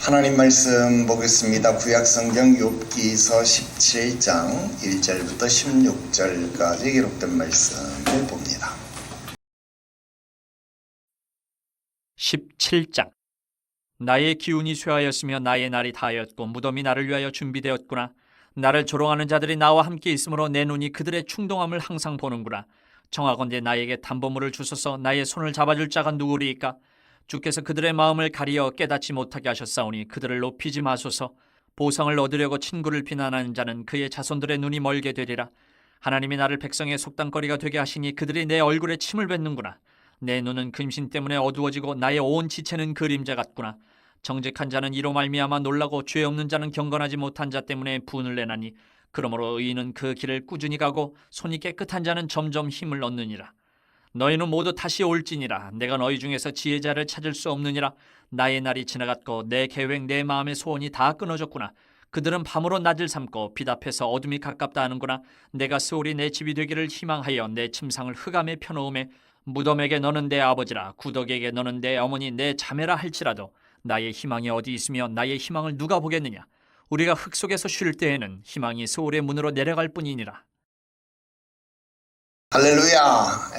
하나님 말씀 보겠습니다. 구약성경 욥기서 17장 1절부터 16절까지 기록된 말씀을 봅니다. 17장. 나의 기운이 쇠하였으며 나의 날이 다하였고 무덤이 나를 위하여 준비되었구나. 나를 조롱하는 자들이 나와 함께 있으므로 내 눈이 그들의 충동함을 항상 보는구나. 청하건대 나에게 담보물을 주소서. 나의 손을 잡아줄 자가 누구리이까? 주께서 그들의 마음을 가리어 깨닫지 못하게 하셨사오니 그들을 높이지 마소서. 보상을 얻으려고 친구를 비난하는 자는 그의 자손들의 눈이 멀게 되리라. 하나님이 나를 백성의 속담거리가 되게 하시니 그들이 내 얼굴에 침을 뱉는구나. 내 눈은 근심 때문에 어두워지고 나의 온 지체는 그림자 같구나. 정직한 자는 이로 말미암아 놀라고 죄 없는 자는 경건하지 못한 자 때문에 분을 내나니 그러므로 의인은 그 길을 꾸준히 가고 손이 깨끗한 자는 점점 힘을 얻느니라. 너희는 모두 다시 올지니라. 내가 너희 중에서 지혜자를 찾을 수 없느니라. 나의 날이 지나갔고 내 계획 내 마음의 소원이 다 끊어졌구나. 그들은 밤으로 낮을 삼고 빛 앞에서 어둠이 가깝다 하는구나. 내가 스올이 내 집이 되기를 희망하여 내 침상을 흑암에 펴놓음에 무덤에게 너는 내 아버지라 구덕에게 너는 내 어머니 내 자매라 할지라도 나의 희망이 어디 있으며 나의 희망을 누가 보겠느냐. 우리가 흙 속에서 쉴 때에는 희망이 스올의 문으로 내려갈 뿐이니라. 할렐루야.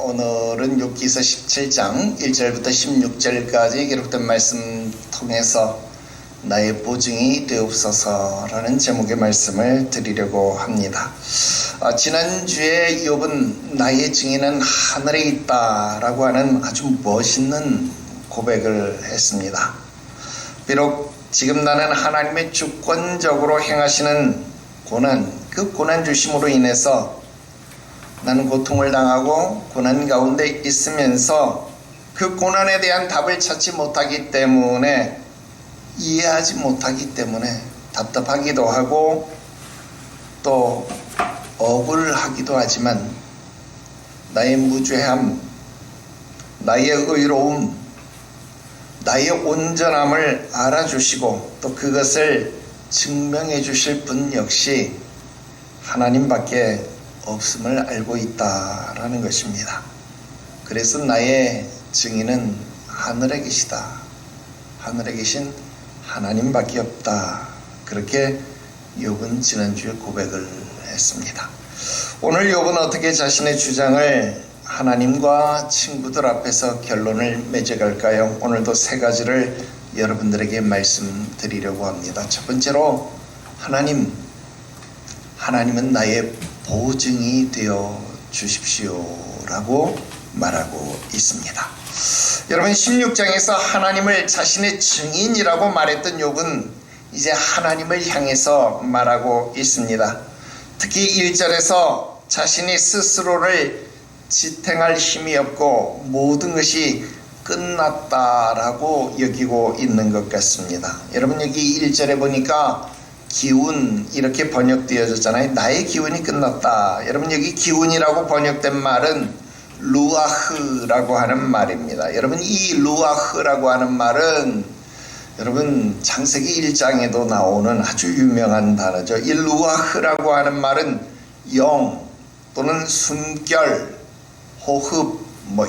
오늘은 욥기서 17장 1절부터 16절까지 기록된 말씀 통해서 나의 보증이 되옵소서라는 제목의 말씀을 드리려고 합니다. 지난주에 욥은 나의 증인은 하늘에 있다라고 하는 아주 멋있는 고백을 했습니다. 비록 지금 나는 하나님의 주권적으로 행하시는 고난, 그 고난 주심으로 인해서 나는 고통을 당하고 고난 가운데 있으면서 그 고난에 대한 답을 찾지 못하기 때문에 이해하지 못하기 때문에 답답하기도 하고 또 억울하기도 하지만 나의 무죄함, 나의 의로움, 나의 온전함을 알아주시고 또 그것을 증명해 주실 분 역시 하나님밖에 없음을 알고 있다라는 것입니다. 그래서 나의 증인은 하늘에 계시다. 하늘에 계신 하나님밖에 없다. 그렇게 욥은 지난주에 고백을 했습니다. 오늘 욥은 어떻게 자신의 주장을 하나님과 친구들 앞에서 결론을 맺어갈까요? 오늘도 세 가지를 여러분들에게 말씀드리려고 합니다. 첫 번째로 하나님은 나의 보증이 되어 주십시오라고 말하고 있습니다. 여러분 16장에서 하나님을 자신의 증인이라고 말했던 욥은 이제 하나님을 향해서 말하고 있습니다. 특히 1절에서 자신이 스스로를 지탱할 힘이 없고 모든 것이 끝났다라고 여기고 있는 것 같습니다. 여러분 여기 1절에 보니까 기운 이렇게 번역되어졌잖아요. 나의 기운이 끝났다. 여러분 여기 기운이라고 번역된 말은 루아흐라고 하는 말입니다. 여러분 이 루아흐라고 하는 말은 여러분 창세기 1장에도 나오는 아주 유명한 단어죠. 이 루아흐라고 하는 말은 영 또는 숨결, 호흡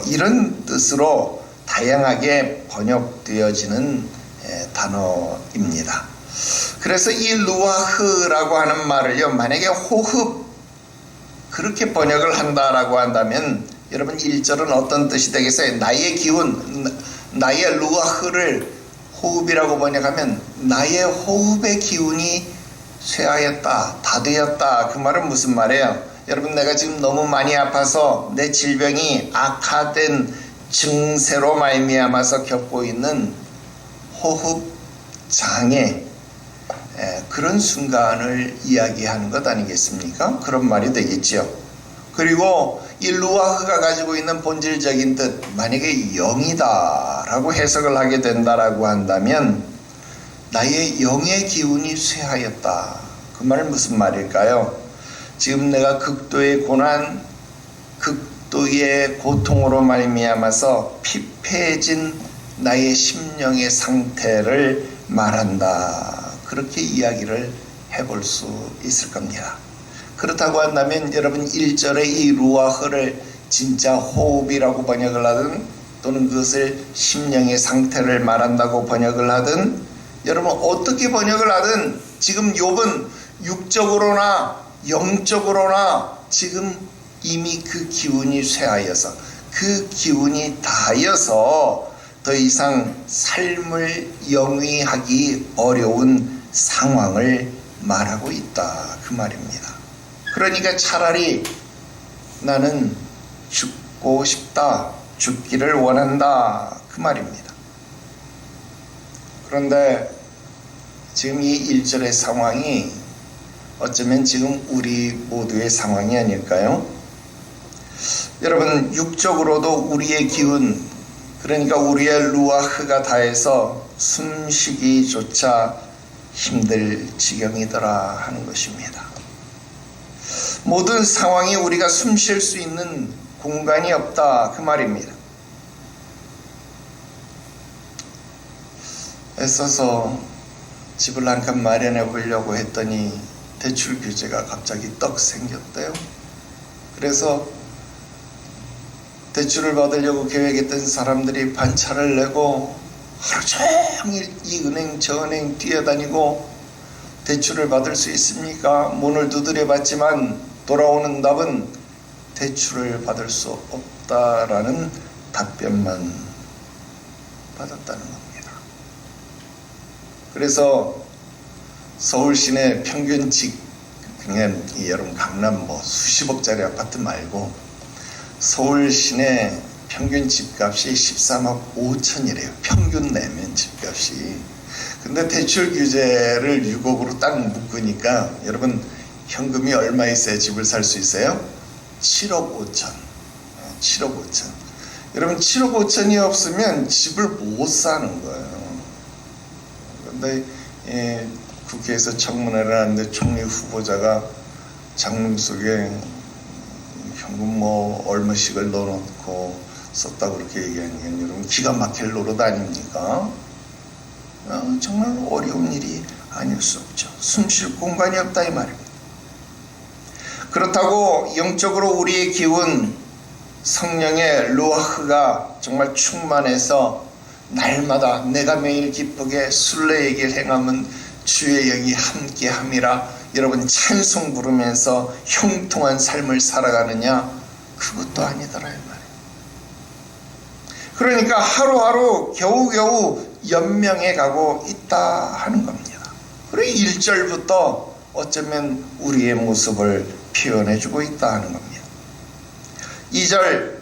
이런 뜻으로 다양하게 번역되어지는 단어입니다. 그래서 이 루아흐라고 하는 말을요, 만약에 호흡 그렇게 번역을 한다라고 한다면 여러분 1절은 어떤 뜻이 되겠어요? 나의 기운, 나의 루아흐를 호흡이라고 번역하면 나의 호흡의 기운이 쇠하였다, 다 되었다. 그 말은 무슨 말이에요? 여러분 내가 지금 너무 많이 아파서 내 질병이 악화된 증세로 말미암아서 겪고 있는 호흡 장애, 그런 순간을 이야기하는 것 아니겠습니까? 그런 말이 되겠죠. 그리고 이 루아흐가 가지고 있는 본질적인 뜻, 만약에 영이다 라고 해석을 하게 된다라고 한다면 나의 영의 기운이 쇠하였다. 그 말은 무슨 말일까요? 지금 내가 극도의 고난, 극도의 고통으로 말미암아서 피폐해진 나의 심령의 상태를 말한다. 그렇게 이야기를 해볼 수 있을 겁니다. 그렇다고 한다면 여러분 1절의 이 루아흐를 진짜 호흡이라고 번역을 하든 또는 그것을 심령의 상태를 말한다고 번역을 하든 여러분 어떻게 번역을 하든 지금 욥은 육적으로나 영적으로나 지금 이미 그 기운이 쇠하여서 그 기운이 닿아서 더 이상 삶을 영위하기 어려운 상황을 말하고 있다 그 말입니다. 그러니까 차라리 나는 죽고 싶다, 죽기를 원한다 그 말입니다. 그런데 지금 이 1절의 상황이 어쩌면 지금 우리 모두의 상황이 아닐까요? 여러분 육적으로도 우리의 기운, 그러니까 우리의 루아흐가 다해서 숨쉬기조차 힘들 지경이더라 하는 것입니다. 모든 상황이 우리가 숨 쉴 수 있는 공간이 없다 그 말입니다. 애써서 집을 한 칸 마련해 보려고 했더니 대출 규제가 갑자기 떡 생겼대요. 그래서 대출을 받으려고 계획했던 사람들이 반차를 내고 하루 종일 이 은행 저 은행 뛰어다니고 대출을 받을 수 있습니까? 문을 두드려 봤지만 돌아오는 답은 대출을 받을 수 없다라는 답변만 받았다는 겁니다. 그래서 서울 시내 평균집, 그냥 여러분 강남 뭐 수십억짜리 아파트 말고 서울 시내 평균 집값이 13억 5천이래요. 평균 내면 집값이. 근데 대출 규제를 6억으로 딱 묶으니까 여러분 현금이 얼마 있어야 집을 살 수 있어요? 7억 5천. 7억 5천. 여러분 7억 5천이 없으면 집을 못 사는 거예요. 그런데 국회에서 청문회를 하는데 총리 후보자가 장롱 속에 현금 뭐 얼마씩을 넣어놓고 썼다고 그렇게 얘기하는 게 여러분 기가 막힐 노릇 아닙니까? 정말 어려운 일이 아닐 수 없죠. 숨 쉴 공간이 없다 이 말입니다. 그렇다고 영적으로 우리의 기운, 성령의 루아흐가 정말 충만해서 날마다 내가 매일 기쁘게 순례의 행함은 주의 영이 함께함이라 여러분 찬송 부르면서 형통한 삶을 살아가느냐? 그것도 아니더라 이 말이에요. 그러니까 하루하루 겨우겨우 연명해 가고 있다 하는 겁니다. 그리고 1절부터 어쩌면 우리의 모습을 표현해주고 있다 하는 겁니다. 2절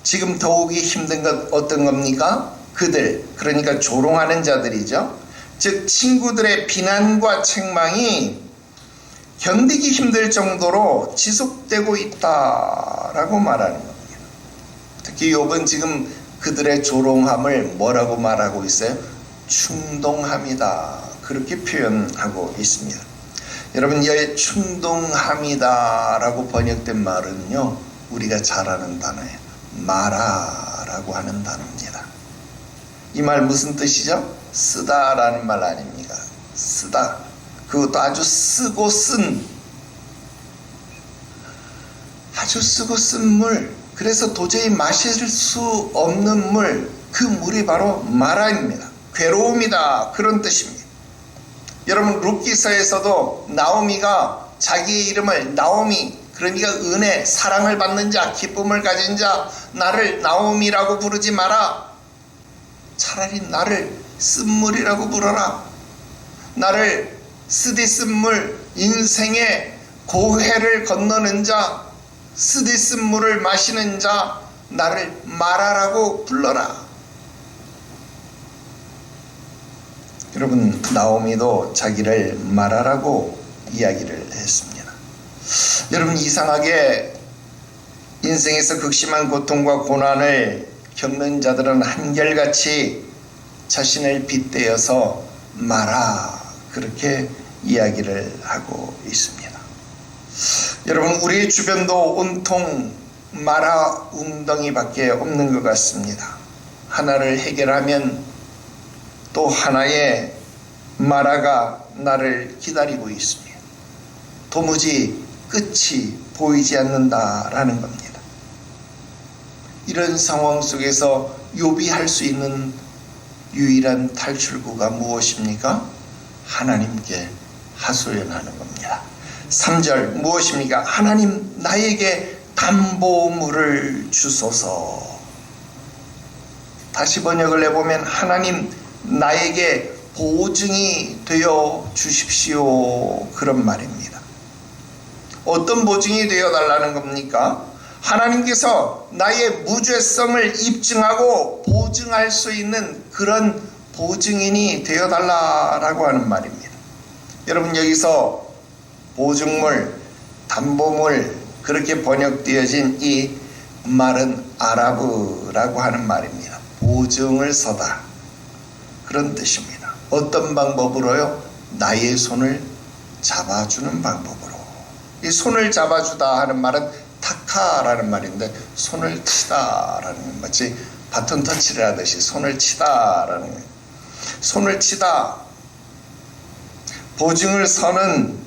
지금 더욱이 힘든 것 어떤 겁니까? 그들, 그러니까 조롱하는 자들이죠. 즉 친구들의 비난과 책망이 견디기 힘들 정도로 지속되고 있다라고 말하는 겁니다. 특히 욥은 지금 그들의 조롱함을 뭐라고 말하고 있어요? 충동함이다. 그렇게 표현하고 있습니다. 여러분 이 충동함이다라고 번역된 말은요 우리가 잘 아는 단어예요. 마라라고 하는 단어입니다. 이 말 무슨 뜻이죠? 쓰다라는 말 아닙니까? 쓰다. 그것도 아주 쓰고 쓴 물, 그래서 도저히 마실 수 없는 물, 그 물이 바로 마라입니다. 괴로움이다 그런 뜻입니다. 여러분 룻기서에서도 나오미가 자기의 이름을 나오미, 그러니까 은혜, 사랑을 받는 자, 기쁨을 가진 자, 나를 나오미라고 부르지 마라. 차라리 나를 쓴물이라고 부르라. 나를 쓰디쓴물, 인생의 고해를 건너는 자, 쓰디쓴물을 마시는 자, 나를 마라라고 불러라. 여러분 나오미도 자기를 마라라고 이야기를 했습니다. 여러분 이상하게 인생에서 극심한 고통과 고난을 겪는 자들은 한결같이 자신을 빗대어서 마라 그렇게 이야기를 하고 있습니다. 여러분 우리 주변도 온통 마라 웅덩이밖에 없는 것 같습니다. 하나를 해결하면 또 하나의 마라가 나를 기다리고 있습니다. 도무지 끝이 보이지 않는다라는 겁니다. 이런 상황 속에서 욥이 할 수 있는 유일한 탈출구가 무엇입니까? 하나님께 하소연하는 겁니다. 3절 무엇입니까? 하나님 나에게 담보물을 주소서. 다시 번역을 해보면 하나님 나에게 보증이 되어 주십시오, 그런 말입니다. 어떤 보증이 되어 달라는 겁니까? 하나님께서 나의 무죄성을 입증하고 보증할 수 있는 그런 보증인이 되어 달라라고 하는 말입니다. 여러분, 여기서 보증물, 담보물, 그렇게 번역되어진 이 말은 아라브라고 하는 말입니다. 보증을 서다, 그런 뜻입니다. 어떤 방법으로요? 나의 손을 잡아주는 방법으로. 이 손을 잡아주다 하는 말은 타카라는 말인데, 손을 치다라는, 마치 바톤 터치를 하듯이 손을 치다라는 거예요. 손을 치다, 보증을 서는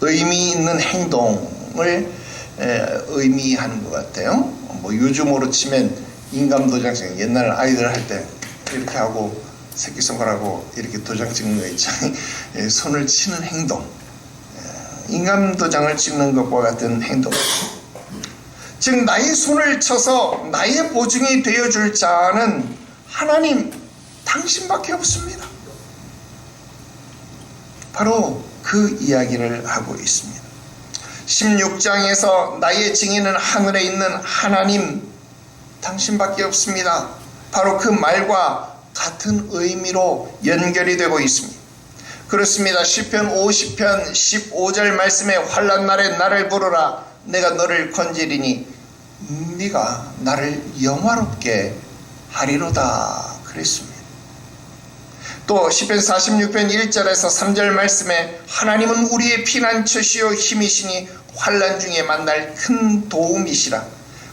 의미 있는 행동을 의미하는 것 같아요. 뭐 요즘으로 치면 인감도장증, 옛날 아이들 할 때 이렇게 하고 새끼손가락하고 이렇게 도장 찍는 거 있잖아요. 손을 치는 행동, 인감도장을 찍는 것과 같은 행동. 즉 나의 손을 쳐서 나의 보증이 되어줄 자는 하나님 당신밖에 없습니다. 바로 그 이야기를 하고 있습니다. 16장에서 나의 증인은 하늘에 있는 하나님 당신밖에 없습니다. 바로 그 말과 같은 의미로 연결이 되고 있습니다. 그렇습니다. 시편 50편 15절 말씀에 환난 날에 나를 부르라 내가 너를 건지리니 네가 나를 영화롭게 하리로다 그랬습니다. 또 시편 46편 1절에서 3절 말씀에 하나님은 우리의 피난처시요 힘이시니 환난 중에 만날 큰 도움이시라.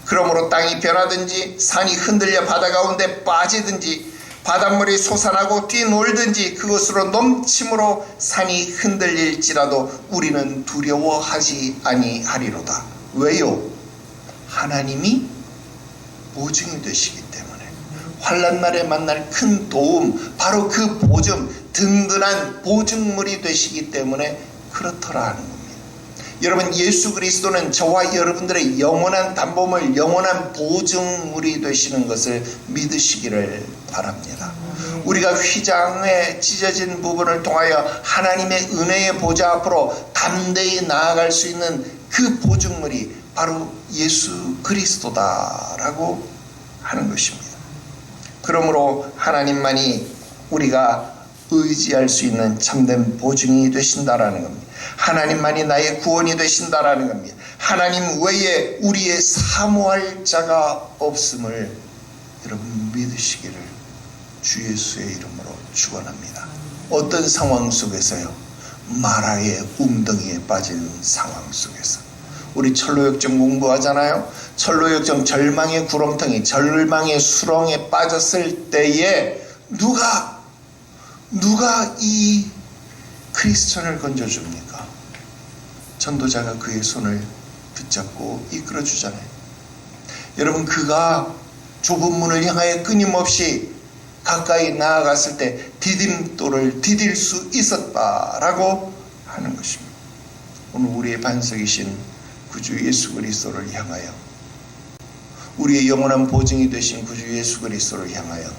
그러므로 땅이 변하든지 산이 흔들려 바다 가운데 빠지든지 바닷물이 솟아나고 뛰놀든지 그것으로 넘침으로 산이 흔들릴지라도 우리는 두려워하지 아니하리로다. 왜요? 하나님이 보증이 되시기 때문에. 환난 날에 만날 큰 도움, 바로 그 보증, 든든한 보증물이 되시기 때문에 그렇더라 하는 겁니다. 여러분, 예수 그리스도는 저와 여러분들의 영원한 담보물, 영원한 보증물이 되시는 것을 믿으시기를 바랍니다. 우리가 휘장에 찢어진 부분을 통하여 하나님의 은혜의 보좌 앞으로 담대히 나아갈 수 있는 그 보증물이 바로 예수 그리스도다라고 하는 것입니다. 그러므로 하나님만이 우리가 의지할 수 있는 참된 보증이 되신다라는 겁니다. 하나님만이 나의 구원이 되신다라는 겁니다. 하나님 외에 우리의 사모할 자가 없음을 여러분 믿으시기를 주 예수의 이름으로 축원합니다. 어떤 상황 속에서요? 마라의 웅덩이에 빠진 상황 속에서. 우리 철로역정 공부하잖아요. 철로역정 절망의 구렁텅이, 절망의 수렁에 빠졌을 때에 누가 이 크리스천을 건져줍니까? 전도자가 그의 손을 붙잡고 이끌어주잖아요. 여러분, 그가 좁은 문을 향하여 끊임없이 가까이 나아갔을 때 디딤돌을 디딜 수 있었다라고 하는 것입니다. 오늘 우리의 반석이신 구주 예수 그리스도를 향하여, 우리의 영원한 보증이 되신 구주 예수 그리스도를 향하여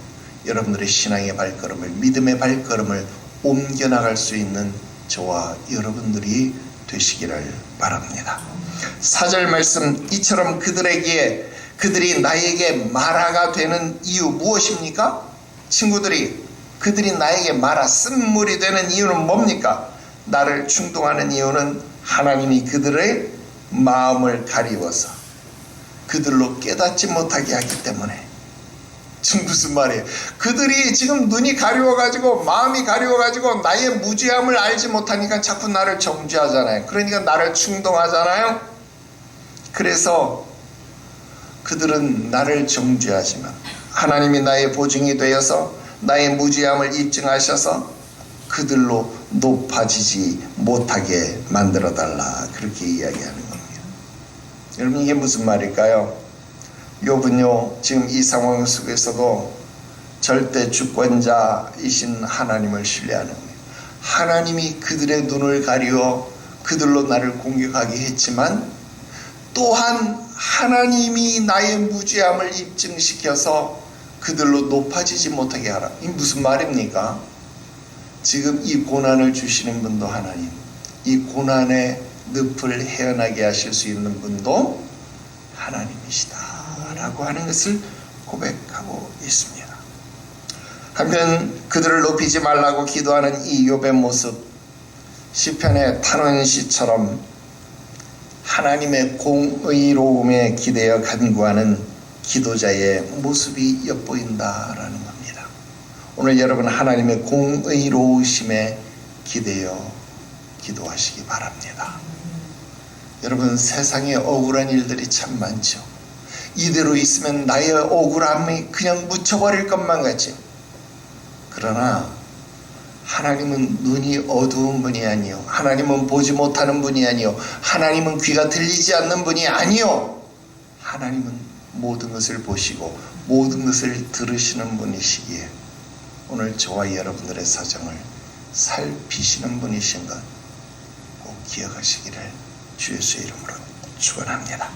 여러분들의 신앙의 발걸음을, 믿음의 발걸음을 옮겨나갈 수 있는 저와 여러분들이 되시기를 바랍니다. 4절 말씀, 이처럼 그들이 나에게 마라가 되는 이유 무엇입니까? 친구들이, 그들이 나에게 마라, 쓴물이 되는 이유는 뭡니까? 나를 충동하는 이유는 하나님이 그들의 마음을 가리워서 그들로 깨닫지 못하게 하기 때문에. 지금 무슨 말이에요? 그들이 지금 눈이 가리워가지고, 마음이 가리워가지고 나의 무죄함을 알지 못하니까 자꾸 나를 정죄하잖아요. 그러니까 나를 충동하잖아요. 그래서 그들은 나를 정죄하지만 하나님이 나의 보증이 되어서 나의 무죄함을 입증하셔서 그들로 높아지지 못하게 만들어달라. 그렇게 이야기하는 겁니다. 여러분, 이게 무슨 말일까요? 욥은요, 지금 이 상황 속에서도 절대 주권자이신 하나님을 신뢰하는 거예요. 하나님이 그들의 눈을 가리워 그들로 나를 공격하게 했지만 또한 하나님이 나의 무죄함을 입증시켜서 그들로 높아지지 못하게 하라. 이 무슨 말입니까? 지금 이 고난을 주시는 분도 하나님, 이 고난의 늪을 헤어나게 하실 수 있는 분도 하나님이시다 라고 하는 것을 고백하고 있습니다. 한편 그들을 높이지 말라고 기도하는 이 욥의 모습, 시편의 탄원시처럼 하나님의 공의로움에 기대어 간구하는 기도자의 모습이 엿보인다라는 겁니다. 오늘 여러분, 하나님의 공의로우심에 기대어 기도하시기 바랍니다. 여러분, 세상에 억울한 일들이 참 많죠. 이대로 있으면 나의 억울함이 그냥 묻혀버릴 것만 같죠. 그러나 하나님은 눈이 어두운 분이 아니요, 하나님은 보지 못하는 분이 아니요, 하나님은 귀가 들리지 않는 분이 아니요, 하나님은 모든 것을 보시고 모든 것을 들으시는 분이시기에 오늘 저와 여러분들의 사정을 살피시는 분이신 것 꼭 기억하시기를 주 예수의 이름으로 축원합니다.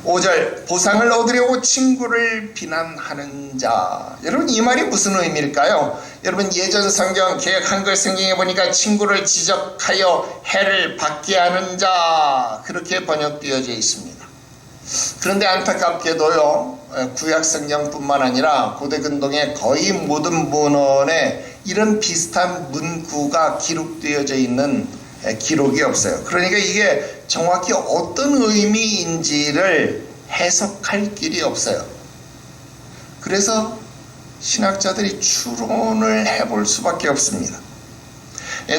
5절, 보상을 얻으려고 친구를 비난하는 자. 여러분, 이 말이 무슨 의미일까요? 여러분, 예전 성경 개역 한글 성경에 보니까 친구를 지적하여 해를 받게 하는 자, 그렇게 번역되어져 있습니다. 그런데 안타깝게도요, 구약 성경뿐만 아니라 고대 근동의 거의 모든 문헌에 이런 비슷한 문구가 기록되어져 있는 기록이 없어요. 그러니까 이게 정확히 어떤 의미인지를 해석할 길이 없어요. 그래서 신학자들이 추론을 해볼 수밖에 없습니다.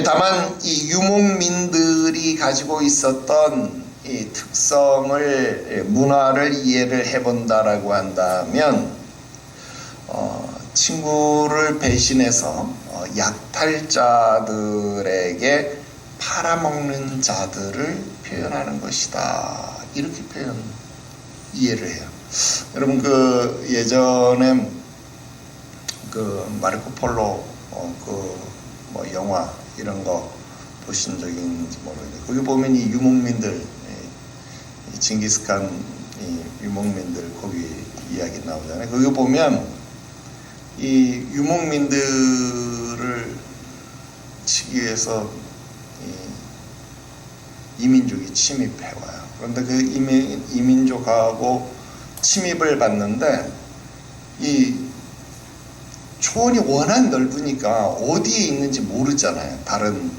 다만 이 유목민들이 가지고 있었던 이 특성을, 문화를 이해를 해본다라고 한다면 친구를 배신해서 약탈자들에게 팔아먹는 자들을 표현하는 것이다, 이렇게 이해를 해요. 여러분, 그 예전에 그 마르코 폴로 뭐 영화 이런 거 보신 적이 있는지 모르겠는데, 거기 보면 이 유목민들, 이 징기스칸 이 유목민들 거기 이야기 나오잖아요. 거기 보면 이 유목민들을 치기 위해서 이민족이 침입해와요. 그런데 그 이민족하고 침입을 받는데 이 초원이 워낙 넓으니까 어디에 있는지 모르잖아요, 다른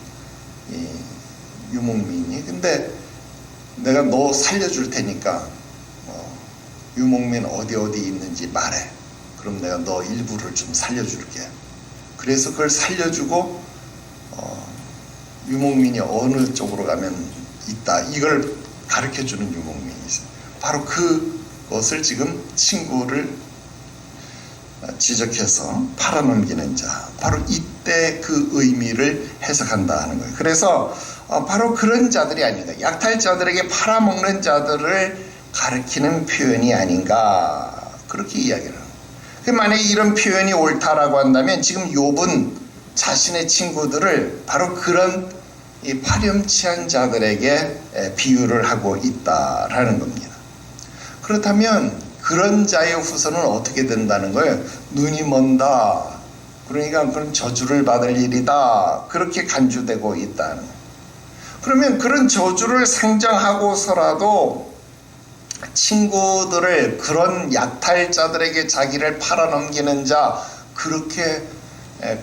이 유목민이. 근데 내가 너 살려줄 테니까 유목민 어디 있는지 말해. 그럼 내가 너 일부를 좀 살려줄게. 그래서 그걸 살려주고 유목민이 어느 쪽으로 가면 있다, 이걸 가르쳐주는 유목민이 있어요. 바로 그것을 지금 친구를 지적해서 팔아넘기는 자, 바로 이때 그 의미를 해석한다 하는 거예요. 그래서 바로 그런 자들이 아닌가, 약탈자들에게 팔아먹는 자들을 가리키는 표현이 아닌가, 그렇게 이야기를 합니다. 만약에 이런 표현이 옳다라고 한다면 지금 욥은 자신의 친구들을 바로 그런 이 파렴치한 자들에게 비유를 하고 있다라는 겁니다. 그렇다면 그런 자의 후손은 어떻게 된다는 거예요? 눈이 먼다, 그러니까 그런 저주를 받을 일이다, 그렇게 간주되고 있다는 거예요. 그러면 그런 저주를 상정하고서라도 친구들을 그런 약탈자들에게 자기를 팔아넘기는 자, 그렇게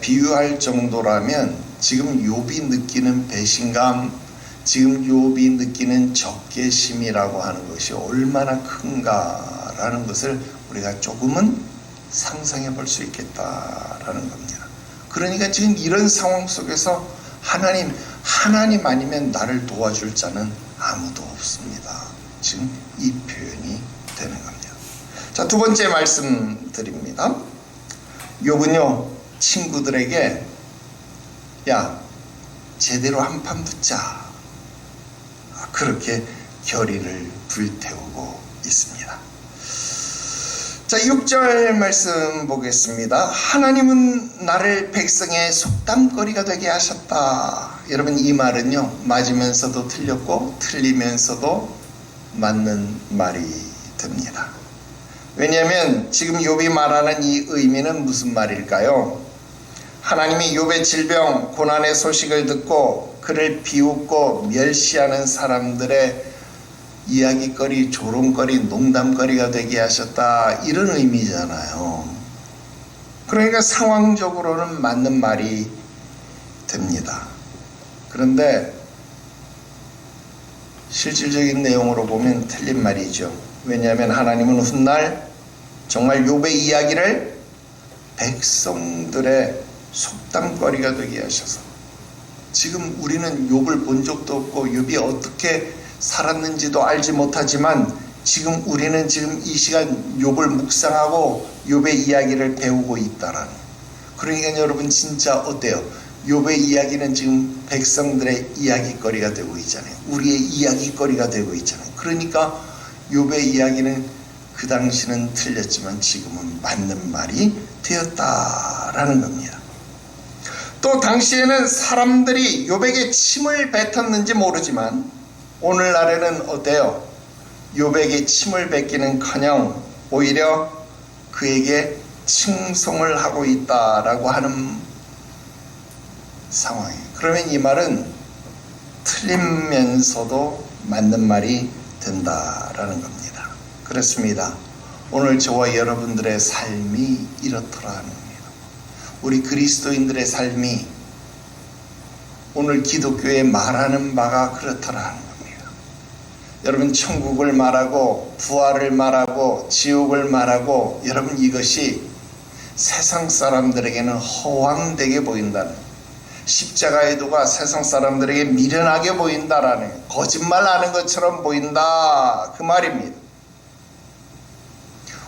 비유할 정도라면 지금 욥이 느끼는 배신감, 지금 욥이 느끼는 적개심이라고 하는 것이 얼마나 큰가라는 것을 우리가 조금은 상상해 볼 수 있겠다라는 겁니다. 그러니까 지금 이런 상황 속에서 하나님 아니면 나를 도와줄 자는 아무도 없습니다, 지금 이 표현이 되는 겁니다. 자, 두 번째 말씀 드립니다. 욥은요, 친구들에게 야, 제대로 한판 붙자. 그렇게 결의를 불태우고 있습니다. 자, 6절 말씀 보겠습니다. 하나님은 나를 백성의 속담거리가 되게 하셨다. 여러분, 이 말은요, 맞으면서도 틀렸고 틀리면서도 맞는 말이 됩니다. 왜냐하면 지금 욥이 말하는 이 의미는 무슨 말일까요? 하나님이 욥의 질병, 고난의 소식을 듣고 그를 비웃고 멸시하는 사람들의 이야기거리, 조롱거리, 농담거리가 되게 하셨다, 이런 의미잖아요. 그러니까 상황적으로는 맞는 말이 됩니다. 그런데 실질적인 내용으로 보면 틀린 말이죠. 왜냐하면 하나님은 훗날 정말 욥의 이야기를 백성들의 속담거리가 되게 하셔서, 지금 우리는 욥을 본 적도 없고 욥이 어떻게 살았는지도 알지 못하지만 지금 우리는 지금 이 시간 욥을 묵상하고 욥의 이야기를 배우고 있다라는. 그러니까 여러분, 진짜 어때요? 욥의 이야기는 지금 백성들의 이야기거리가 되고 있잖아요. 우리의 이야기거리가 되고 있잖아요. 그러니까 욥의 이야기는 그 당시는 틀렸지만 지금은 맞는 말이 되었다라는 겁니다. 또 당시에는 사람들이 욥에게 침을 뱉었는지 모르지만 오늘날에는 어때요? 욥에게 침을 뱉기는커녕 오히려 그에게 칭송을 하고 있다라고 하는 상황이에요. 그러면 이 말은 틀리면서도 맞는 말이 된다라는 겁니다. 그렇습니다. 오늘 저와 여러분들의 삶이 이렇더라는 겁니다. 우리 그리스도인들의 삶이 오늘 기독교에 말하는 바가 그렇더라는 겁니다. 여러분, 천국을 말하고 부활을 말하고 지옥을 말하고, 여러분, 이것이 세상 사람들에게는 허황되게 보인다는, 십자가의 도가 세상 사람들에게 미련하게 보인다라는, 거짓말하는 것처럼 보인다, 그 말입니다.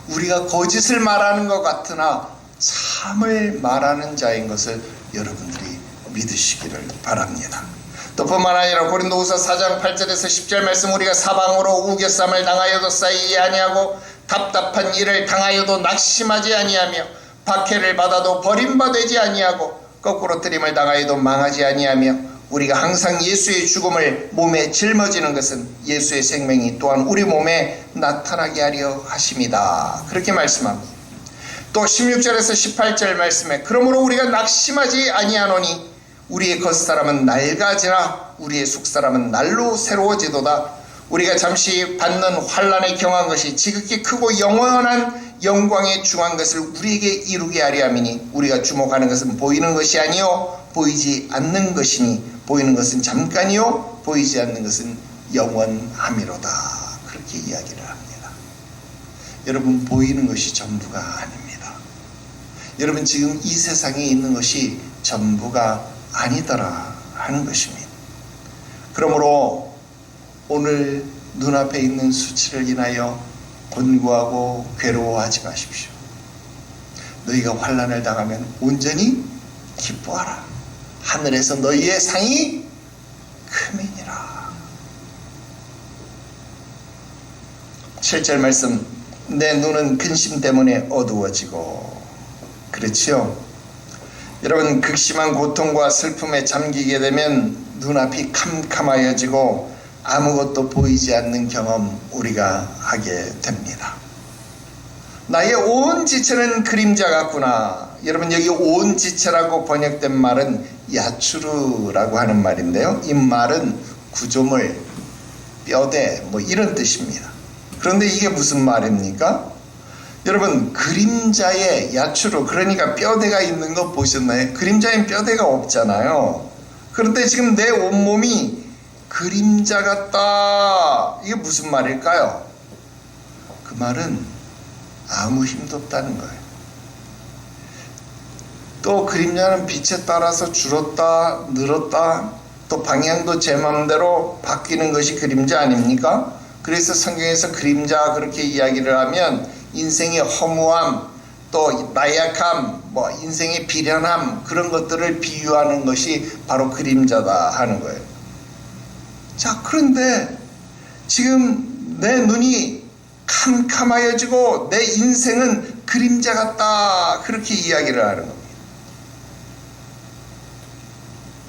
우리가 거짓을 말하는 것 같으나 참을 말하는 자인 것을 여러분들이 믿으시기를 바랍니다. 또 뿐만 아니라 고린도후서 4장 8절에서 10절 말씀, 우리가 사방으로 우겨쌈을 당하여도 쌓이지 아니하고 답답한 일을 당하여도 낙심하지 아니하며 박해를 받아도 버림받지 아니하고 거꾸로 뜨림을 당하여도 망하지 아니하며 우리가 항상 예수의 죽음을 몸에 짊어지는 것은 예수의 생명이 또한 우리 몸에 나타나게 하려 하심이다. 그렇게 말씀합니다. 또 16절에서 18절 말씀에, 그러므로 우리가 낙심하지 아니하노니 우리의 겉사람은 낡아지나 우리의 속사람은 날로 새로워지도다. 우리가 잠시 받는 환난에 경한 것이 지극히 크고 영원한 영광에 중한 것을 우리에게 이루게 하려 함이니 우리가 주목하는 것은 보이는 것이 아니요 보이지 않는 것이니 보이는 것은 잠깐이요 보이지 않는 것은 영원함이로다. 그렇게 이야기를 합니다. 여러분, 보이는 것이 전부가 아닙니다. 여러분, 지금 이 세상에 있는 것이 전부가 아니더라 하는 것입니다. 그러므로 오늘 눈앞에 있는 수치를 인하여 곤고하고 괴로워하지 마십시오. 너희가 환난을 당하면 온전히 기뻐하라. 하늘에서 너희의 상이 크미니라. 7절 말씀, 내 눈은 근심 때문에 어두워지고. 그렇지요? 여러분, 극심한 고통과 슬픔에 잠기게 되면 눈앞이 캄캄하여지고 아무것도 보이지 않는 경험 우리가 하게 됩니다. 나의 온 지체는 그림자 같구나. 여러분, 여기 온 지체라고 번역된 말은 야추르라고 하는 말인데요, 이 말은 구조물, 뼈대 이런 뜻입니다. 그런데 이게 무슨 말입니까? 여러분, 그림자에 야추르, 그러니까 뼈대가 있는 거 보셨나요? 그림자엔 뼈대가 없잖아요. 그런데 지금 내 온몸이 그림자 같다. 이게 무슨 말일까요? 그 말은 아무 힘도 없다는 거예요. 또 그림자는 빛에 따라서 줄었다 늘었다 또 방향도 제 마음대로 바뀌는 것이 그림자 아닙니까? 그래서 성경에서 그림자 그렇게 이야기를 하면 인생의 허무함, 또 나약함, 뭐 인생의 비련함 그런 것들을 비유하는 것이 바로 그림자다 하는 거예요. 자, 그런데 지금 내 눈이 캄캄하여지고 내 인생은 그림자 같다 그렇게 이야기를 하는 겁니다.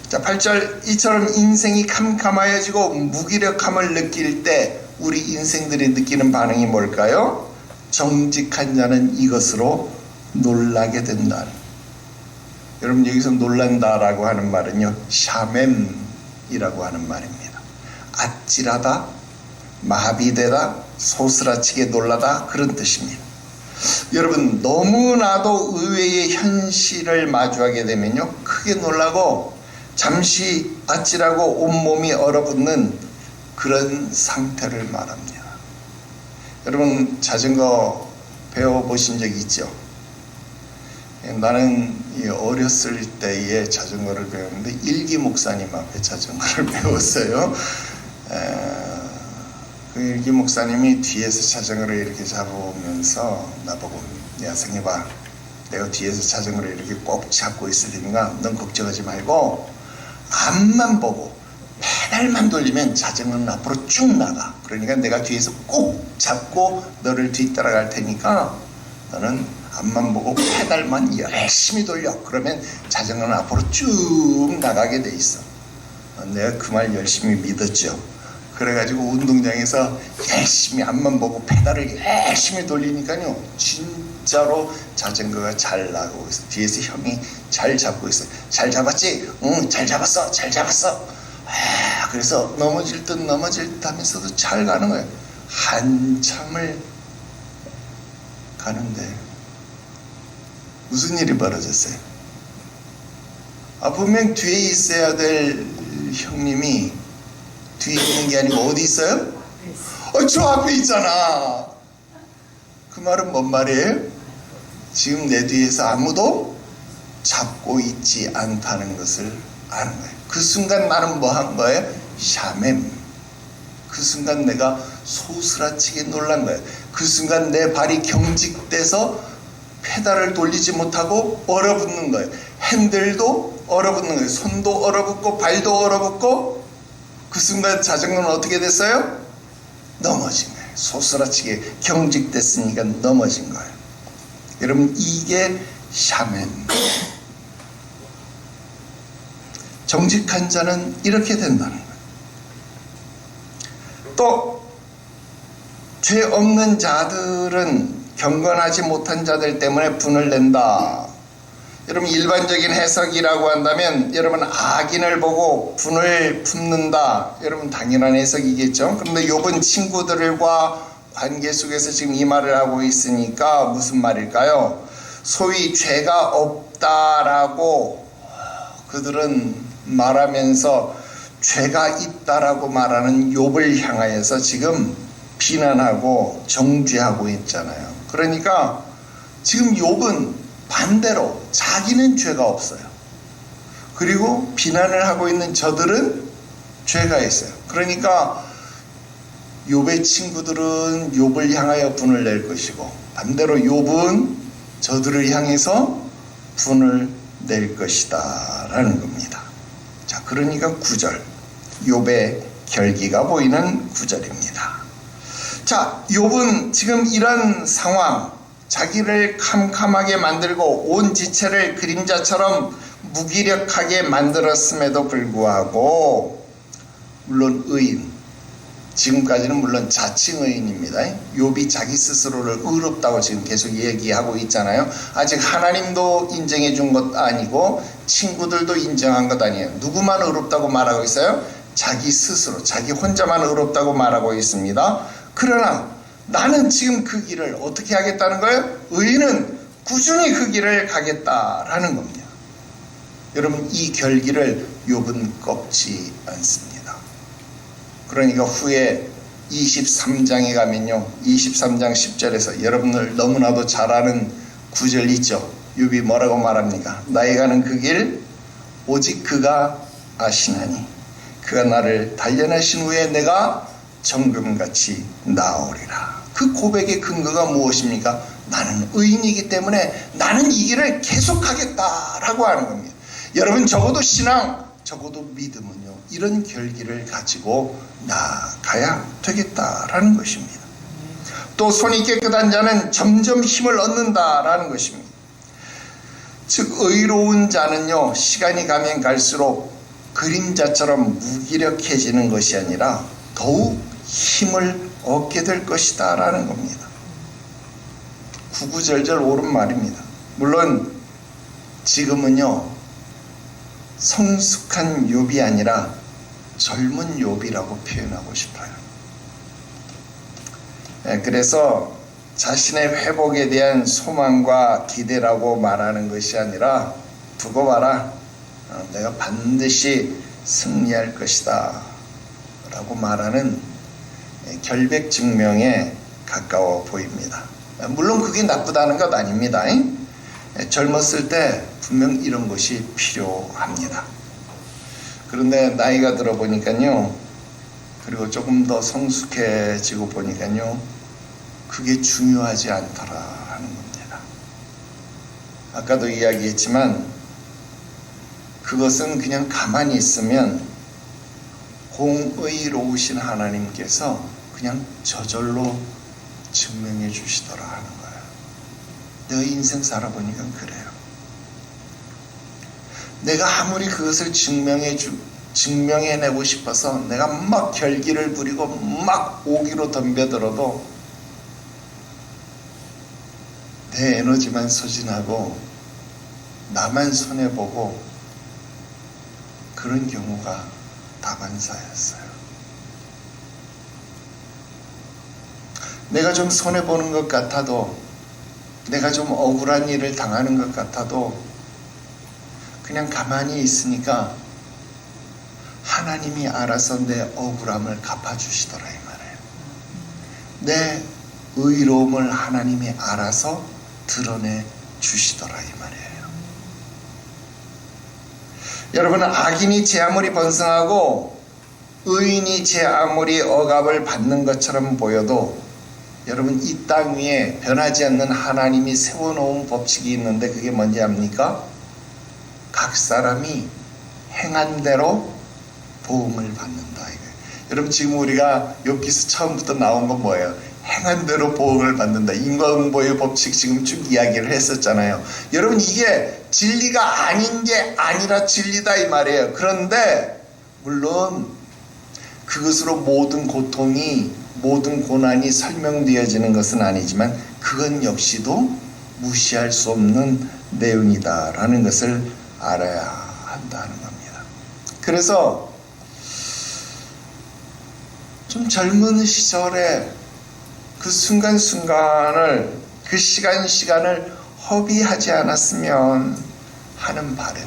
자, 8절 이처럼 인생이 캄캄하여지고 무기력함을 느낄 때 우리 인생들이 느끼는 반응이 뭘까요? 정직한 자는 이것으로 놀라게 된다. 여러분 여기서 놀란다라고 하는 말은요, 샤맴이라고 하는 말입니다. 아찔하다, 마비되다, 소스라치게 놀라다 그런 뜻입니다. 여러분 너무나도 의외의 현실을 마주하게 되면요 크게 놀라고 잠시 아찔하고 온몸이 얼어붙는 그런 상태를 말합니다. 여러분 자전거 배워보신 적 있죠? 나는 어렸을 때에 자전거를 배웠는데 일기 목사님 앞에 자전거를 배웠어요. 그 일기 목사님이 뒤에서 자전거를 이렇게 잡아오면서 나보고, 야 생해봐, 내가 뒤에서 자전거를 이렇게 꼭 잡고 있을 테니까 넌 걱정하지 말고 앞만 보고 페달만 돌리면 자전거는 앞으로 쭉 나가. 그러니까 내가 뒤에서 꼭 잡고 너를 뒤따라갈 테니까 너는 앞만 보고 페달만 열심히 돌려. 그러면 자전거는 앞으로 쭉 나가게 돼 있어. 내가 그 말 열심히 믿었죠. 그래가지고 운동장에서 열심히 앞만 보고 페달을 열심히 돌리니까요 진짜로 자전거가 잘 나가고 있어. 뒤에서 형이 잘 잡고 있어. 잘 잡았지? 응, 잘 잡았어. 잘 잡았어. 그래서 넘어질 듯 하면서도 잘 가는 거예요. 한참을 가는데 무슨 일이 벌어졌어요? 분명 뒤에 있어야 될 형님이 뒤에 있는 게 아니고 어디 있어요? 저 앞에 있잖아. 그 말은 뭔 말이에요? 지금 내 뒤에서 아무도 잡고 있지 않다는 것을 아는 거예요. 그 순간 나는 뭐 한 거예요? 샤맴. 그 순간 내가 소스라치게 놀란 거예요. 그 순간 내 발이 경직돼서 페달을 돌리지 못하고 얼어붙는 거예요. 핸들도 얼어붙는 거예요. 손도 얼어붙고 발도 얼어붙고 그 순간 자전거는 어떻게 됐어요? 넘어진 거예요. 소스라치게 경직됐으니까 넘어진 거예요. 여러분 이게 샤맨. 정직한 자는 이렇게 된다는 거예요. 또 죄 없는 자들은 경건하지 못한 자들 때문에 분을 낸다. 여러분 일반적인 해석이라고 한다면 여러분 악인을 보고 분을 품는다. 여러분 당연한 해석이겠죠. 그런데 욥은 친구들과 관계 속에서 지금 이 말을 하고 있으니까 무슨 말일까요? 소위 죄가 없다라고 그들은 말하면서 죄가 있다라고 말하는 욥을 향하여서 지금 비난하고 정죄하고 있잖아요. 그러니까 지금 욥은 반대로 자기는 죄가 없어요. 그리고 비난을 하고 있는 저들은 죄가 있어요. 그러니까 욥의 친구들은 욥을 향하여 분을 낼 것이고 반대로 욥은 저들을 향해서 분을 낼 것이다 라는 겁니다. 자, 그러니까 9절 욥의 결기가 보이는 9절입니다. 자, 욥은 지금 이런 상황, 자기를 캄캄하게 만들고 온 지체를 그림자처럼 무기력하게 만들었음에도 불구하고 물론 의인, 지금까지는 물론 자칭 의인입니다. 욥이 자기 스스로를 의롭다고 지금 계속 얘기하고 있잖아요. 아직 하나님도 인정해 준 것 아니고 친구들도 인정한 것 아니에요. 누구만 의롭다고 말하고 있어요? 자기 스스로, 자기 혼자만 의롭다고 말하고 있습니다. 그러나 나는 지금 그 길을 어떻게 하겠다는 거예요? 의인은 꾸준히 그 길을 가겠다라는 겁니다. 여러분 이 결기를 욥은 꺾지 않습니다. 그러니까 후에 23장에 가면요 23장 10절에서 여러분들 너무나도 잘 아는 구절 있죠. 욥이 뭐라고 말합니까? 나의 가는 그 길 오직 그가 아시나니 그가 나를 단련하신 후에 내가 정금같이 나오리라. 그 고백의 근거가 무엇입니까? 나는 의인이기 때문에 나는 이 길을 계속하겠다라고 하는 겁니다. 여러분 적어도 신앙, 적어도 믿음은요, 이런 결기를 가지고 나아가야 되겠다라는 것입니다. 또 손이 깨끗한 자는 점점 힘을 얻는다라는 것입니다. 즉 의로운 자는요, 시간이 가면 갈수록 그림자처럼 무기력해지는 것이 아니라 더욱 힘을 얻게 될 것이다 라는 겁니다. 구구절절 옳은 말입니다. 물론 지금은요, 성숙한 욥이 아니라 젊은 욥이라고 표현하고 싶어요. 그래서 자신의 회복에 대한 소망과 기대라고 말하는 것이 아니라 두고 봐라, 내가 반드시 승리할 것이다 라고 말하는 결백 증명에 가까워 보입니다. 물론 그게 나쁘다는 것 아닙니다. 젊었을 때 분명 이런 것이 필요합니다. 그런데 나이가 들어 보니까요, 그리고 조금 더 성숙해지고 보니까요, 그게 중요하지 않더라 하는 겁니다. 아까도 이야기했지만 그것은 그냥 가만히 있으면 공의로우신 하나님께서 그냥 저절로 증명해 주시더라 하는 거예요. 내가 인생 살아보니까 그래요. 내가 아무리 그것을 증명해내고 싶어서 내가 막 결기를 부리고 막 오기로 덤벼들어도 내 에너지만 소진하고 나만 손해보고 그런 경우가 다반사였어요. 내가 좀 손해보는 것 같아도, 내가 좀 억울한 일을 당하는 것 같아도 그냥 가만히 있으니까 하나님이 알아서 내 억울함을 갚아주시더라 이 말이에요. 내 의로움을 하나님이 알아서 드러내 주시더라 이 말이에요. 여러분, 악인이 제 아무리 번성하고 의인이 제 아무리 억압을 받는 것처럼 보여도 여러분, 이 땅 위에 변하지 않는 하나님이 세워놓은 법칙이 있는데 그게 뭔지 압니까? 각 사람이 행한 대로 보응을 받는다 이거예요. 여러분, 지금 우리가 욥기서 처음부터 나온 건 뭐예요? 행한 대로 보응을 받는다. 인과응보의 법칙 지금 쭉 이야기를 했었잖아요. 여러분, 이게 진리가 아닌 게 아니라 진리다 이 말이에요. 그런데 물론 그것으로 모든 고통이, 모든 고난이 설명되어지는 것은 아니지만 그건 역시도 무시할 수 없는 내용이다라는 것을 알아야 한다는 겁니다. 그래서 좀 젊은 시절에 그 순간순간을, 그 시간을 허비하지 않았으면 하는 바람.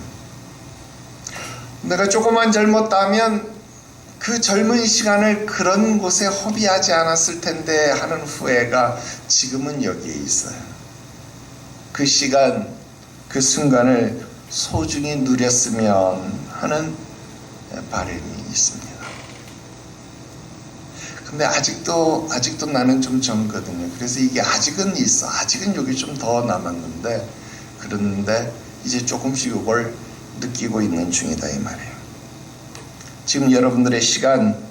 내가 조금만 젊었다면 그 젊은 시간을 그런 곳에 허비하지 않았을 텐데 하는 후회가 지금은 여기에 있어요. 그 시간, 그 순간을 소중히 누렸으면 하는 바람이 있습니다. 근데 아직도 나는 좀 젊거든요. 그래서 이게 아직은 있어. 아직은 여기 좀 더 남았는데, 그런데 이제 조금씩 이걸 느끼고 있는 중이다 이 말이에요. 지금 여러분들의 시간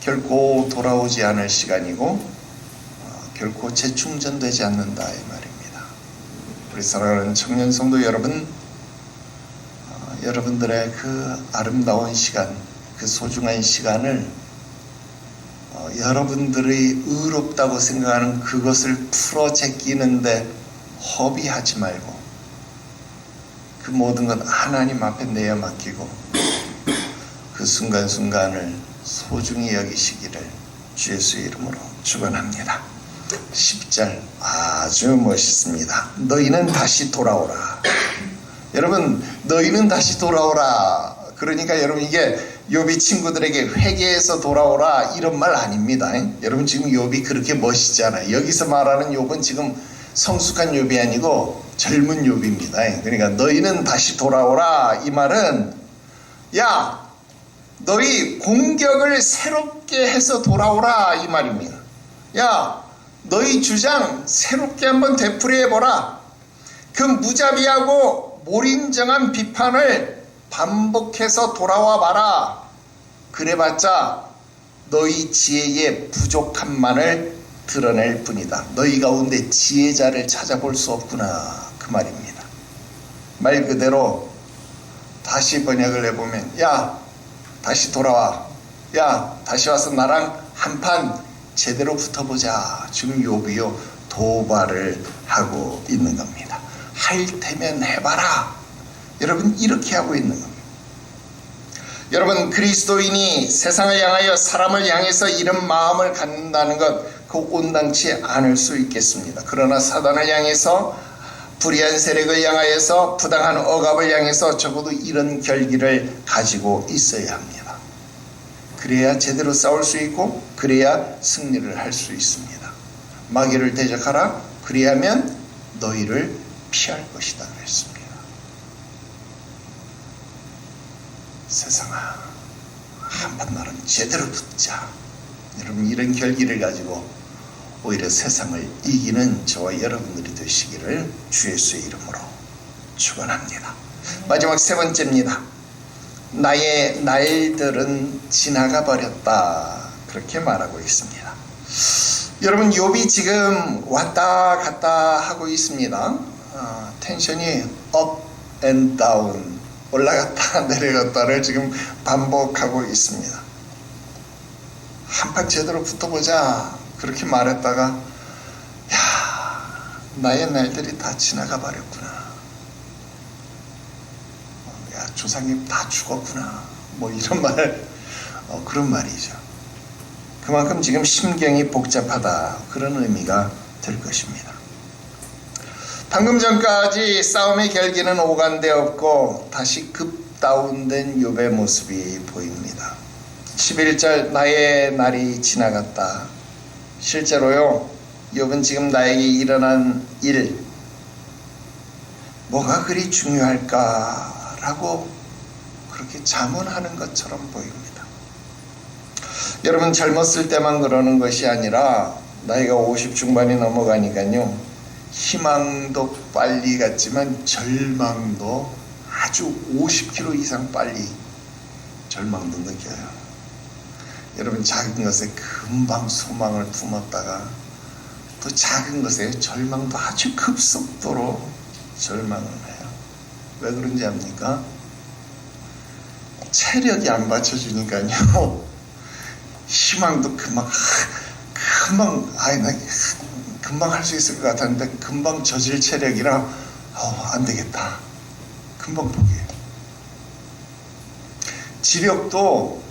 결코 돌아오지 않을 시간이고 결코 재충전되지 않는다 이 말입니다. 우리 사랑하는 청년 성도 여러분, 여러분들의 그 아름다운 시간, 그 소중한 시간을 여러분들이 의롭다고 생각하는 그것을 풀어 제끼는데 허비하지 말고 그 모든 것 하나님 앞에 내어 맡기고 그 순간순간을 소중히 여기시기를 주 예수의 이름으로 축원합니다. 10절 아주 멋있습니다. 너희는 다시 돌아오라. 여러분, 너희는 다시 돌아오라. 그러니까 여러분, 이게 욥이 친구들에게 회개해서 돌아오라 이런 말 아닙니다. 여러분, 지금 욥이 그렇게 멋있잖아요. 여기서 말하는 욥은 지금 성숙한 욥이 아니고 젊은 욥입니다. 그러니까 너희는 다시 돌아오라 이 말은, 야, 너희 공격을 새롭게 해서 돌아오라 이 말입니다. 야, 너희 주장 새롭게 한번 되풀이해보라. 그 무자비하고 몰인정한 비판을 반복해서 돌아와 봐라. 그래봤자 너희 지혜의 부족함만을 드러낼 뿐이다. 너희 가운데 지혜자를 찾아볼 수 없구나 그 말입니다. 말 그대로 다시 번역을 해보면, 야 다시 돌아와, 야 다시 와서 나랑 한판 제대로 붙어보자. 지금 욥이요 도발을 하고 있는 겁니다. 할 테면 해봐라. 여러분 이렇게 하고 있는 겁니다. 여러분, 그리스도인이 세상을 향하여 사람을 향해서 이런 마음을 갖는다는 것 그 온당치 않을 수 있겠습니다. 그러나 사단을 향해서, 불의한 세력을 향하여서, 부당한 억압을 향해서 적어도 이런 결기를 가지고 있어야 합니다. 그래야 제대로 싸울 수 있고 그래야 승리를 할 수 있습니다. 마귀를 대적하라. 그리하면 너희를 피할 것이다 그랬습니다. 세상아, 한번 나름 제대로 붙자. 여러분 이런 결기를 가지고 오히려 세상을 이기는 저와 여러분들이 되시기를 주 예수의 이름으로 축원합니다. 마지막 세 번째입니다. 나의 날들은 지나가 버렸다. 그렇게 말하고 있습니다. 여러분 욥이 지금 왔다 갔다 하고 있습니다. 텐션이 up and down, 올라갔다 내려갔다를 지금 반복하고 있습니다. 한판 제대로 붙어보자 그렇게 말했다가, 야 나의 날들이 다 지나가 버렸구나. 야 조상님 다 죽었구나. 뭐 이런 말, 그런 말이죠. 그만큼 지금 심경이 복잡하다 그런 의미가 될 것입니다. 방금 전까지 싸움의 결기는 오간되었고 다시 급 다운된 욥의 모습이 보입니다. 11절 나의 날이 지나갔다. 실제로요 욥은 지금 나에게 일어난 일 뭐가 그리 중요할까라고 그렇게 자문하는 것처럼 보입니다. 여러분 젊었을 때만 그러는 것이 아니라 나이가 50 중반이 넘어가니까요 희망도 빨리 갔지만 절망도 아주 50km 이상 빨리 절망도 느껴요. 여러분 작은 것에 금방 소망을 품었다가 또 작은 것에 절망도 아주 급속도로 절망을 해요. 왜 그런지 압니까? 체력이 안 받쳐주니까요 희망도 금방 금방 할 수 있을 것 같았는데 금방 저질 체력이라 안 되겠다. 금방 포기해요. 지력도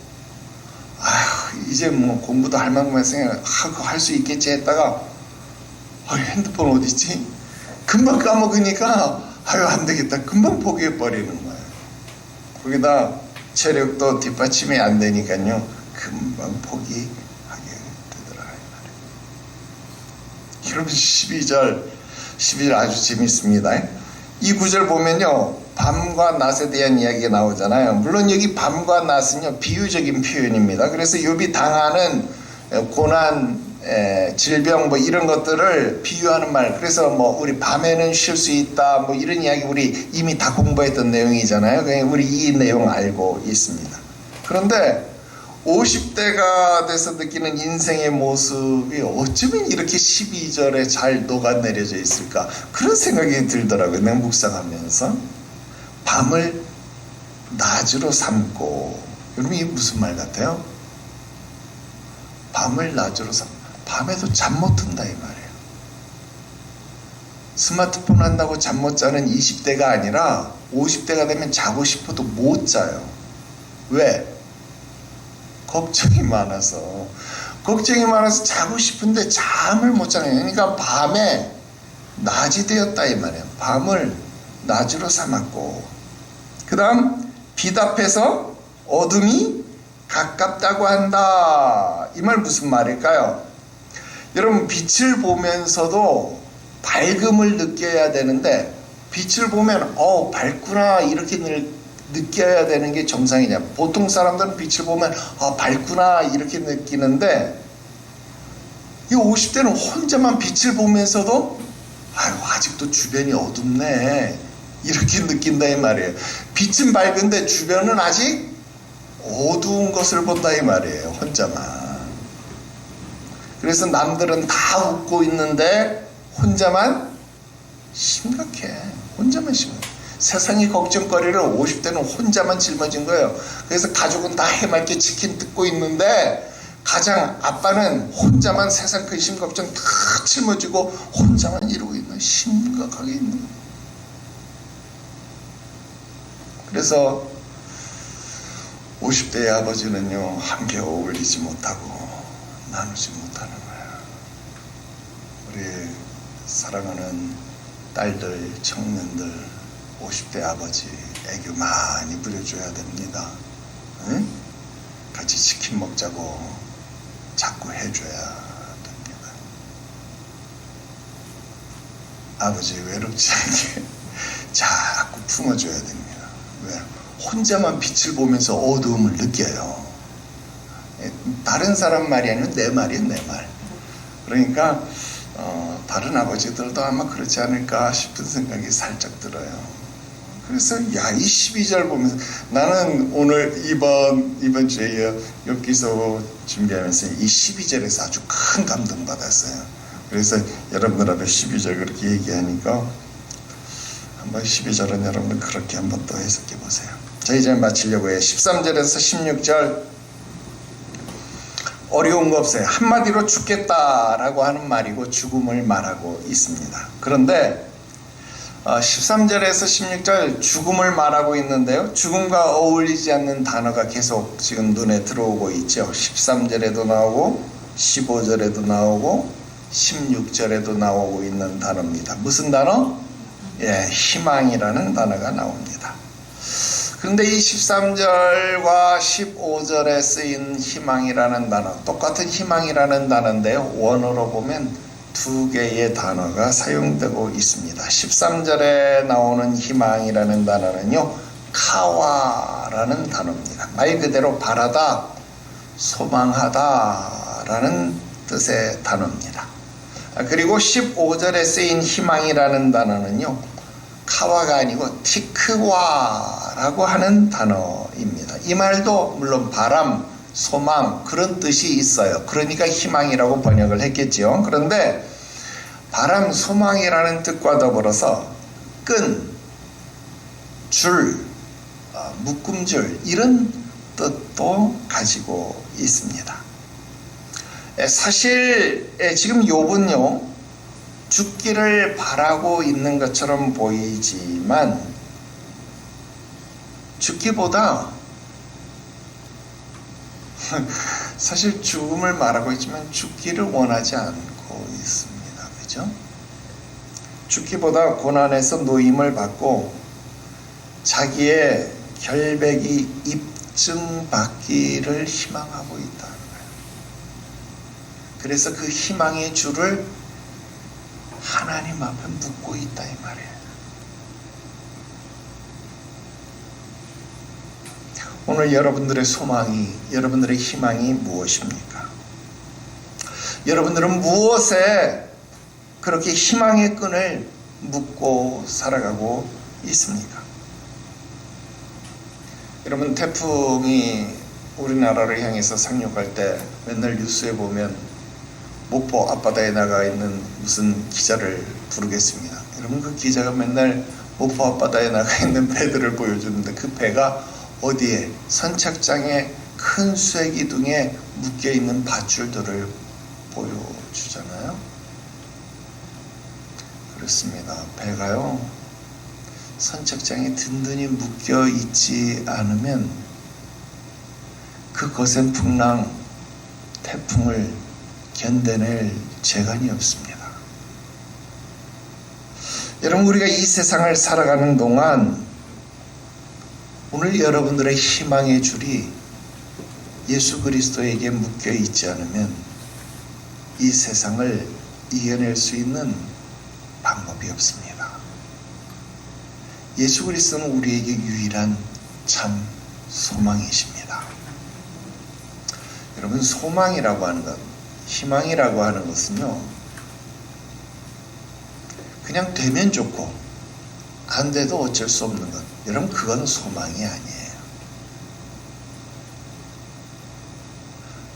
이제 뭐 공부도 할 만큼만 생각하고 할 수 있겠지 했다가 핸드폰 어디 있지? 금방 까먹으니까 안 되겠다. 금방 포기해 버리는 거예요. 거기다 체력도 뒷받침이 안 되니까요 금방 포기하게 되더라고요. 여러분 12절 아주 재밌습니다. 이 구절 보면요 밤과 낮에 대한 이야기가 나오잖아요. 물론 여기 밤과 낮은요 비유적인 표현입니다. 그래서 욥이 당하는 고난, 질병 뭐 이런 것들을 비유하는 말. 그래서 뭐 우리 밤에는 쉴 수 있다 뭐 이런 이야기 우리 이미 다 공부했던 내용이잖아요. 그냥 우리 이 내용 알고 있습니다. 그런데 50대가 돼서 느끼는 인생의 모습이 어쩌면 이렇게 12절에 잘 녹아내려져 있을까 그런 생각이 들더라고요. 내가 묵상하면서 밤을 낮으로 삼고. 여러분 이게 무슨 말 같아요? 밤을 낮으로 삼고 밤에도 잠 못 든다 이 말이에요. 스마트폰 한다고 잠 못 자는 20대가 아니라 50대가 되면 자고 싶어도 못 자요. 왜? 걱정이 많아서 자고 싶은데 잠을 못 자요. 그러니까 밤에 낮이 되었다 이 말이에요. 밤을 낮으로 삼았고, 그 다음 빛 앞에서 어둠이 가깝다고 한다. 이 말 무슨 말일까요? 여러분 빛을 보면서도 밝음을 느껴야 되는데 빛을 보면 밝구나 이렇게 느껴야 되는 게 정상이냐. 보통 사람들은 빛을 보면 밝구나 이렇게 느끼는데 이 50대는 혼자만 빛을 보면서도 아직도 주변이 어둡네 이렇게 느낀다 이 말이에요. 빛은 밝은데 주변은 아직 어두운 것을 본다 이 말이에요. 혼자만. 그래서 남들은 다 웃고 있는데 혼자만 심각해. 혼자만 심각해. 세상의 걱정거리를 50대는 혼자만 짊어진 거예요. 그래서 가족은 다 해맑게 치킨 뜯고 있는데 가장 아빠는 혼자만 세상 근심 걱정 다 짊어지고 혼자만 이러고 있는, 심각하게 있는 거예요. 그래서 50대의 아버지는요, 함께 어울리지 못하고 나누지 못하는 거예요. 우리 사랑하는 딸들, 청년들, 50대 아버지 애교 많이 부려줘야 됩니다. 응? 같이 치킨 먹자고 자꾸 해줘야 됩니다. 아버지 외롭지 않게 자꾸 품어줘야 됩니다. 왜? 혼자만 빛을 보면서 어두움을 느껴요. 다른 사람 말이 아니면 내 말이에요, 내 말. 그러니까 다른 아버지들도 아마 그렇지 않을까 싶은 생각이 살짝 들어요. 그래서 이 12절 보면서 나는 오늘 이번 주에 욥기서 준비하면서 이 12절에서 아주 큰 감동 받았어요. 그래서 여러분들 앞에 12절 그렇게 얘기하니까 한번 12절은 여러분들 그렇게 한번 또 해석해 보세요. 자, 이제 마치려고 해요. 13절에서 16절 어려운 거 없어요. 한마디로 죽겠다라고 하는 말이고 죽음을 말하고 있습니다. 그런데 13절에서 16절 죽음을 말하고 있는데요. 죽음과 어울리지 않는 단어가 계속 지금 눈에 들어오고 있죠. 13절에도 나오고 15절에도 나오고 16절에도 나오고 있는 단어입니다. 무슨 단어? 희망이라는 단어가 나옵니다. 그런데 이 13절과 15절에 쓰인 희망이라는 단어, 똑같은 희망이라는 단어인데요. 원어로 보면 두 개의 단어가 사용되고 있습니다. 13절에 나오는 희망이라는 단어는요, 카와라는 단어입니다. 말 그대로 바라다, 소망하다라는 뜻의 단어입니다. 그리고 15절에 쓰인 희망이라는 단어는요, 카와가 아니고 티크와라고 하는 단어입니다. 이 말도 물론 바람, 소망 그런 뜻이 있어요. 그러니까 희망이라고 번역을 했겠지요. 그런데 바람, 소망이라는 뜻과 더불어서 끈, 줄, 묶음줄 이런 뜻도 가지고 있습니다. 사실 지금 욥은요, 죽기를 바라고 있는 것처럼 보이지만 죽기보다 사실 죽음을 말하고 있지만 죽기를 원하지 않고 있습니다. 그죠? 죽기보다 고난에서 노임을 받고 자기의 결백이 입증받기를 희망하고 있다는 거예요. 그래서 그 희망의 줄을 하나님 앞에 묻고 있다 이 말이에요. 오늘 여러분들의 소망이, 여러분들의 희망이 무엇입니까? 여러분들은 무엇에 그렇게 희망의 끈을 묶고 살아가고 있습니까? 여러분, 태풍이 우리나라를 향해서 상륙할 때 맨날 뉴스에 보면 목포 앞바다에 나가 있는 무슨 기자를 부르겠습니다. 여러분, 그 기자가 맨날 목포 앞바다에 나가 있는 배들을 보여주는데 그 배가 어디에? 선착장에 큰 쇠기둥에 묶여있는 밧줄들을 보여주잖아요. 그렇습니다. 배가요, 선착장에 든든히 묶여있지 않으면 그 거센 풍랑, 태풍을 견뎌낼 재간이 없습니다. 여러분, 우리가 이 세상을 살아가는 동안 오늘 여러분들의 희망의 줄이 예수 그리스도에게 묶여 있지 않으면 이 세상을 이겨낼 수 있는 방법이 없습니다. 예수 그리스도는 우리에게 유일한 참 소망이십니다. 여러분, 소망이라고 하는 것, 희망이라고 하는 것은요, 그냥 되면 좋고 안 돼도 어쩔 수 없는 것, 여러분, 그건 소망이 아니에요.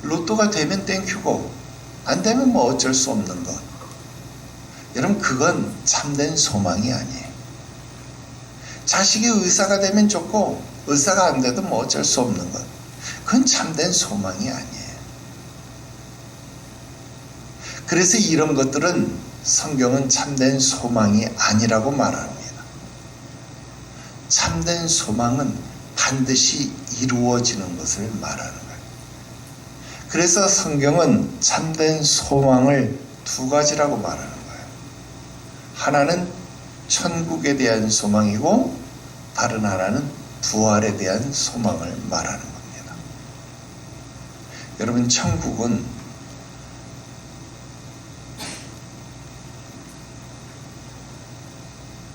로또가 되면 땡큐고 안 되면 뭐 어쩔 수 없는 것, 여러분, 그건 참된 소망이 아니에요. 자식이 의사가 되면 좋고 의사가 안 돼도 뭐 어쩔 수 없는 것, 그건 참된 소망이 아니에요. 그래서 이런 것들은 성경은 참된 소망이 아니라고 말합니다. 참된 소망은 반드시 이루어지는 것을 말하는 거예요. 그래서 성경은 참된 소망을 두 가지라고 말하는 거예요. 하나는 천국에 대한 소망이고 다른 하나는 부활에 대한 소망을 말하는 겁니다. 여러분, 천국은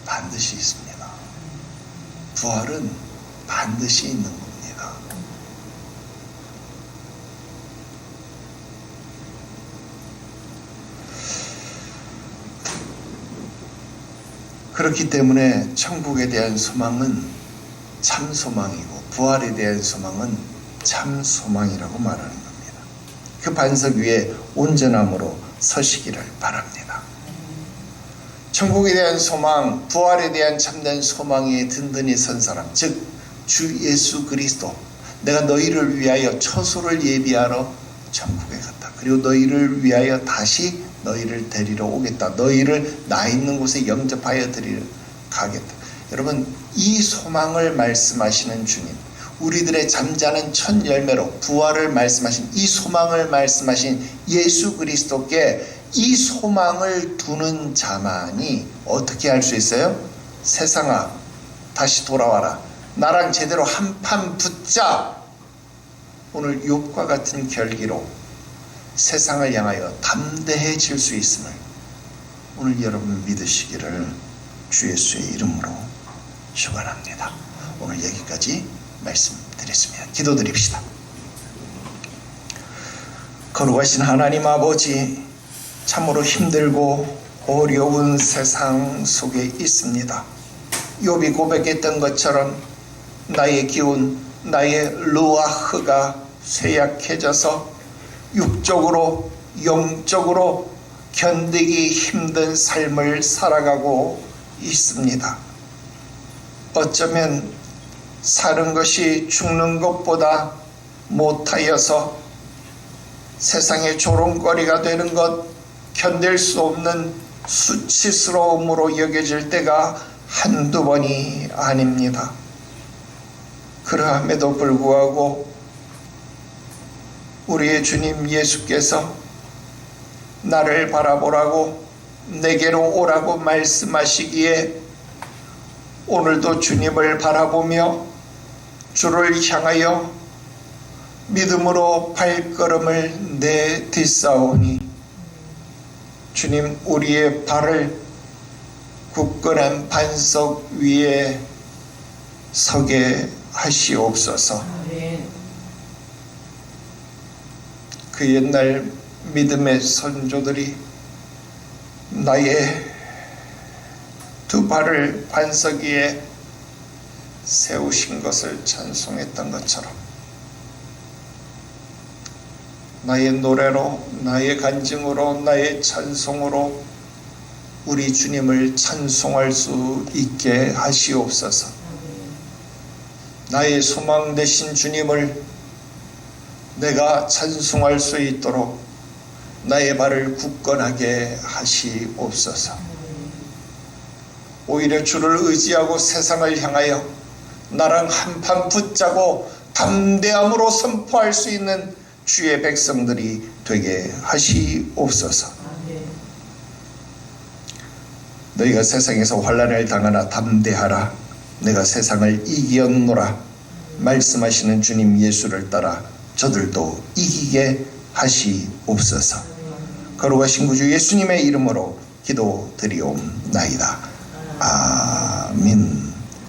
반드시 있습니다. 부활은 반드시 있는 겁니다. 그렇기 때문에 천국에 대한 소망은 참 소망이고 부활에 대한 소망은 참 소망이라고 말하는 겁니다. 그 반석 위에 온전함으로 서시기를 바랍니다. 천국에 대한 소망, 부활에 대한 참된 소망에 든든히 선 사람, 즉 주 예수 그리스도, 내가 너희를 위하여 처소를 예비하러 천국에 갔다. 그리고 너희를 위하여 다시 너희를 데리러 오겠다. 너희를 나 있는 곳에 영접하여 드리러 가겠다. 여러분, 이 소망을 말씀하시는 주님, 우리들의 잠자는 첫 열매로 부활을 말씀하신, 이 소망을 말씀하신 예수 그리스도께 이 소망을 두는 자만이 어떻게 할 수 있어요? 세상아, 다시 돌아와라. 나랑 제대로 한판 붙자. 오늘 욥과 같은 결기로 세상을 향하여 담대해질 수 있음을 오늘 여러분 믿으시기를 주 예수의 이름으로 축원합니다. 오늘 여기까지 말씀드렸습니다. 기도드립시다. 거룩하신 하나님 아버지, 참으로 힘들고 어려운 세상 속에 있습니다. 욥이 고백했던 것처럼 나의 기운, 나의 루아흐가 쇠약해져서 육적으로 영적으로 견디기 힘든 삶을 살아가고 있습니다. 어쩌면 사는 것이 죽는 것보다 못하여서 세상의 조롱거리가 되는 것, 견딜 수 없는 수치스러움으로 여겨질 때가 한두 번이 아닙니다. 그러함에도 불구하고 우리의 주님 예수께서 나를 바라보라고 내게로 오라고 말씀하시기에 오늘도 주님을 바라보며 주를 향하여 믿음으로 발걸음을 내딛사오니 주님, 우리의 발을 굳건한 반석 위에 서게 하시옵소서. 그 옛날 믿음의 선조들이 나의 두 발을 반석 위에 세우신 것을 찬송했던 것처럼 나의 노래로, 나의 간증으로, 나의 찬송으로 우리 주님을 찬송할 수 있게 하시옵소서. 나의 소망 되신 주님을 내가 찬송할 수 있도록 나의 발을 굳건하게 하시옵소서. 오히려 주를 의지하고 세상을 향하여 나랑 한판 붙자고 담대함으로 선포할 수 있는 주의 백성들이 되게 하시옵소서. 너희가 세상에서 환난을 당하나 담대하라. 내가 세상을 이기었노라. 말씀하시는 주님 예수를 따라 저들도 이기게 하시옵소서. 거룩하신 구주 예수님의 이름으로 기도드리옵나이다. 아멘.